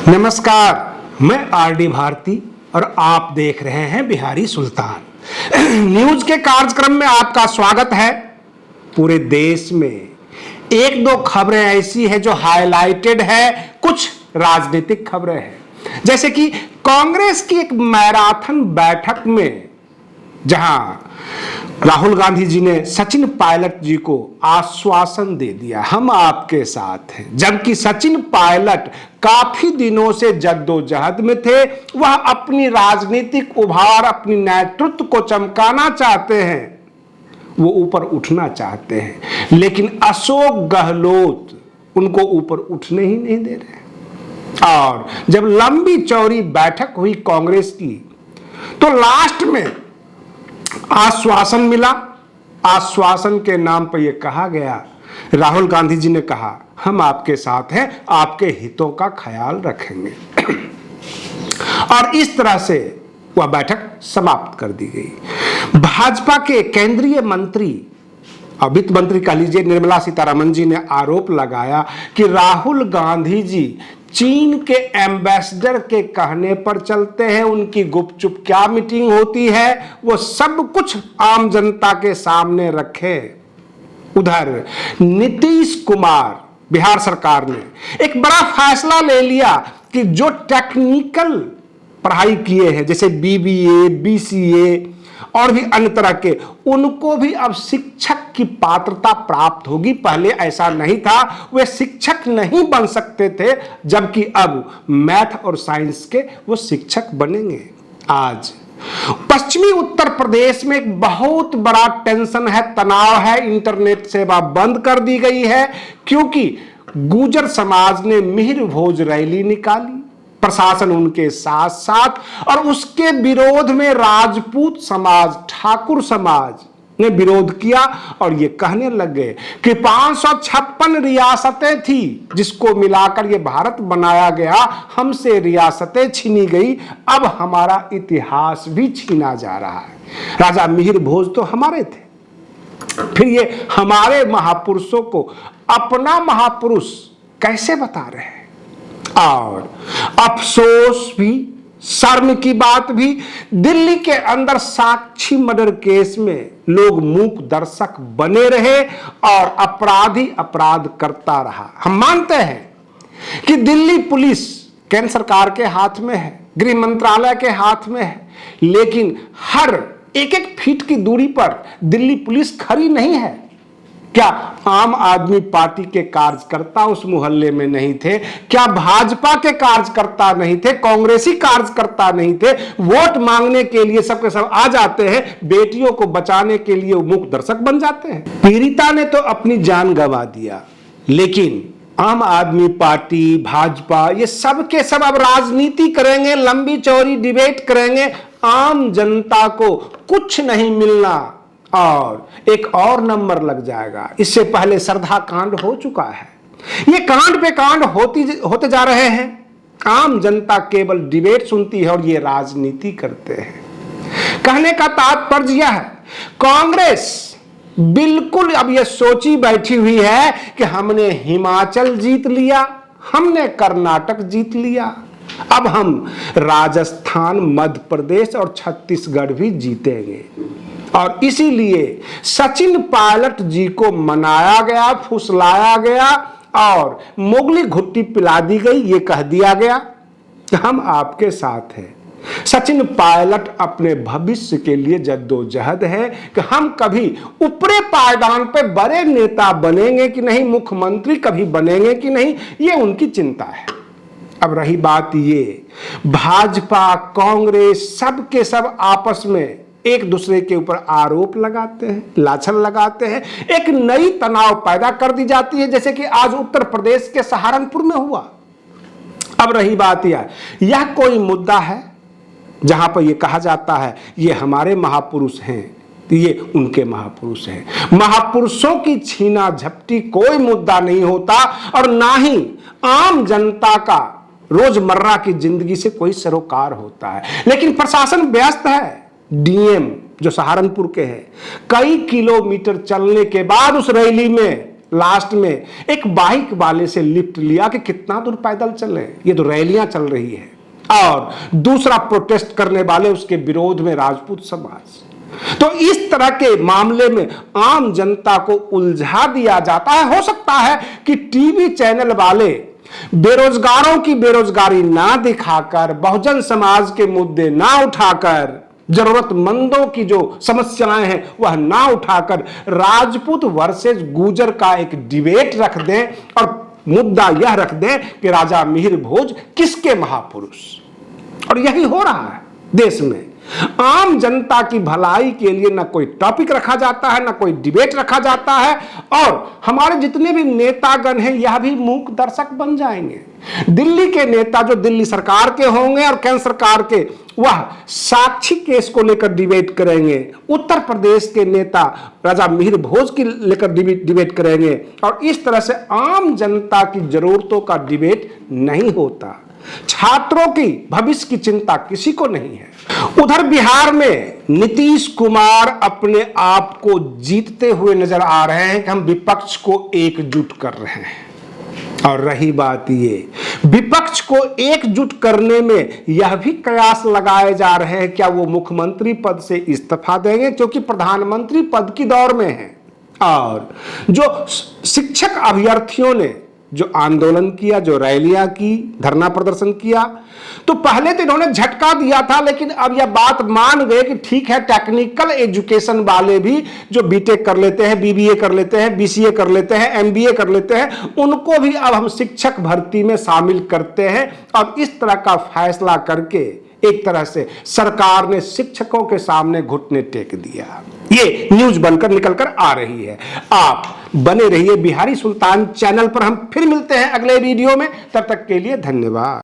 नमस्कार, मैं आरडी भारती और आप देख रहे हैं बिहारी सुल्तान न्यूज के कार्यक्रम में आपका स्वागत है। पूरे देश में एक दो खबरें ऐसी है जो हाईलाइटेड है, कुछ राजनीतिक खबरें हैं। जैसे कि कांग्रेस की एक मैराथन बैठक में जहां राहुल गांधी जी ने सचिन पायलट जी को आश्वासन दे दिया, हम आपके साथ हैं, जबकि सचिन पायलट काफी दिनों से जद्दोजहद में थे। वह अपनी राजनीतिक उभार, अपनी नेतृत्व को चमकाना चाहते हैं, वो ऊपर उठना चाहते हैं, लेकिन अशोक गहलोत उनको ऊपर उठने ही नहीं दे रहे। और जब लंबी चौड़ी बैठक हुई कांग्रेस की, तो लास्ट में आश्वासन मिला। आश्वासन के नाम पर यह कहा गया, राहुल गांधी जी ने कहा, हम आपके साथ हैं, आपके हितों का ख्याल रखेंगे। और इस तरह से वह बैठक समाप्त कर दी गई। भाजपा के केंद्रीय मंत्री और वित्त मंत्री कह लीजिए निर्मला सीतारमण जी ने आरोप लगाया कि राहुल गांधी जी चीन के एम्बेसडर के कहने पर चलते हैं, उनकी गुपचुप क्या मीटिंग होती है वो सब कुछ आम जनता के सामने रखे। उधर नीतीश कुमार, बिहार सरकार ने एक बड़ा फैसला ले लिया कि जो टेक्निकल पढ़ाई किए हैं, जैसे बीबीए, बीसीए और भी अन्य तरह के, उनको भी अब शिक्षक की पात्रता प्राप्त होगी। पहले ऐसा नहीं था, वे शिक्षक नहीं बन सकते थे, जबकि अब मैथ और साइंस के वो शिक्षक बनेंगे। आज पश्चिमी उत्तर प्रदेश में एक बहुत बड़ा टेंशन है, तनाव है। इंटरनेट सेवा बंद कर दी गई है क्योंकि गुर्जर समाज ने मिहिर भोज रैली निकाली, प्रशासन उनके साथ साथ, और उसके विरोध में राजपूत समाज, ठाकुर समाज ने विरोध किया और ये कहने लग गए कि 556 रियासतें थी जिसको मिलाकर ये भारत बनाया गया, हमसे रियासतें छीनी गई, अब हमारा इतिहास भी छीना जा रहा है। राजा मिहिर भोज तो हमारे थे, फिर ये हमारे महापुरुषों को अपना महापुरुष कैसे बता रहे हैं। और अफसोस भी, शर्म की बात भी, दिल्ली के अंदर साक्षी मर्डर केस में लोग मूक दर्शक बने रहे और अपराधी अपराध करता रहा। हम मानते हैं कि दिल्ली पुलिस केंद्र सरकार के हाथ में है, गृह मंत्रालय के हाथ में है, लेकिन हर एक एक फीट की दूरी पर दिल्ली पुलिस खड़ी नहीं है। क्या आम आदमी पार्टी के कार्यकर्ता उस मोहल्ले में नहीं थे? क्या भाजपा के कार्यकर्ता नहीं थे? कांग्रेसी कार्यकर्ता नहीं थे? वोट मांगने के लिए सबके सब आ जाते हैं, बेटियों को बचाने के लिए मूक दर्शक बन जाते हैं। पीड़िता ने तो अपनी जान गंवा दिया, लेकिन आम आदमी पार्टी, भाजपा, ये सब के सब अब राजनीति करेंगे, लंबी चौड़ी डिबेट करेंगे, आम जनता को कुछ नहीं मिलना और एक और नंबर लग जाएगा। इससे पहले श्रद्धा कांड हो चुका है, ये कांड पे कांड होते जा रहे हैं। आम जनता केवल डिबेट सुनती है और ये राजनीति करते हैं। कहने का तात्पर्य यह है, कांग्रेस बिल्कुल अब ये सोची बैठी हुई है कि हमने हिमाचल जीत लिया, हमने कर्नाटक जीत लिया, अब हम राजस्थान, मध्य प्रदेश और छत्तीसगढ़ भी जीतेंगे। और इसीलिए सचिन पायलट जी को मनाया गया, फुसलाया गया और मोगली घुट्टी पिला दी गई। ये कह दिया गया कि हम आपके साथ हैं। सचिन पायलट अपने भविष्य के लिए जद्दोजहद है कि हम कभी ऊपरे पायदान पे बड़े नेता बनेंगे कि नहीं, मुख्यमंत्री कभी बनेंगे कि नहीं, ये उनकी चिंता है। अब रही बात ये, भाजपा, कांग्रेस सब के सब आपस में एक दूसरे के ऊपर आरोप लगाते हैं, लाछन लगाते हैं, एक नई तनाव पैदा कर दी जाती है, जैसे कि आज उत्तर प्रदेश के सहारनपुर में हुआ। अब रही बात यह कोई मुद्दा है जहां पर यह कहा जाता है ये हमारे महापुरुष हैं, ये उनके महापुरुष हैं। महापुरुषों की छीना झपटी कोई मुद्दा नहीं होता और ना ही आम जनता का रोजमर्रा की जिंदगी से कोई सरोकार होता है। लेकिन प्रशासन व्यस्त है। डीएम जो सहारनपुर के हैं, कई किलोमीटर चलने के बाद उस रैली में लास्ट में एक बाइक वाले से लिफ्ट लिया कि कितना दूर पैदल चले, ये तो रैलियां चल रही है। और दूसरा प्रोटेस्ट करने वाले उसके विरोध में राजपूत समाज। तो इस तरह के मामले में आम जनता को उलझा दिया जाता है। हो सकता है कि टीवी चैनल वाले बेरोजगारों की बेरोजगारी ना दिखाकर, बहुजन समाज के मुद्दे ना उठाकर, जरूरतमंदों की जो समस्याएं हैं वह ना उठाकर राजपूत वर्सेस गुर्जर का एक डिबेट रख दें और मुद्दा यह रख दें कि राजा मिहिर भोज किसके महापुरुष। और यही हो रहा है देश में। आम जनता की भलाई के लिए ना कोई टॉपिक रखा जाता है, ना कोई डिबेट रखा जाता है, और हमारे जितने भी नेतागण हैं यह भी मूक दर्शक बन जाएंगे। दिल्ली के नेता जो दिल्ली सरकार के होंगे और केंद्र सरकार के, वह साक्षी केस को लेकर डिबेट करेंगे। उत्तर प्रदेश के नेता राजा मिहिर भोज की लेकर डिबेट करेंगे, और इस तरह से आम जनता की जरूरतों का डिबेट नहीं होता। छात्रों की भविष्य की चिंता किसी को नहीं है। उधर बिहार में नीतीश कुमार अपने आप को जीतते हुए नजर आ रहे हैं कि हम विपक्ष को एकजुट कर रहे हैं। और रही बात ये, विपक्ष को एकजुट करने में यह भी कयास लगाए जा रहे हैं क्या वो मुख्यमंत्री पद से इस्तीफा देंगे, क्योंकि प्रधानमंत्री पद की दौड़ में है। और जो शिक्षक अभ्यर्थियों ने जो आंदोलन किया, जो रैलियां की, धरना प्रदर्शन किया, तो पहले तो इन्होंने झटका दिया था, लेकिन अब यह बात मान गए कि ठीक है, टेक्निकल एजुकेशन वाले भी जो बीटेक कर लेते हैं, बीबीए कर लेते हैं, बीसीए कर लेते हैं, एमबीए कर लेते हैं, उनको भी अब हम शिक्षक भर्ती में शामिल करते हैं। अब इस तरह का फैसला करके एक तरह से सरकार ने शिक्षकों के सामने घुटने टेक दिया। ये न्यूज बनकर निकलकर आ रही है। आप बने रहिए बिहारी सुल्तान चैनल पर। हम फिर मिलते हैं अगले वीडियो में, तब तक के लिए धन्यवाद।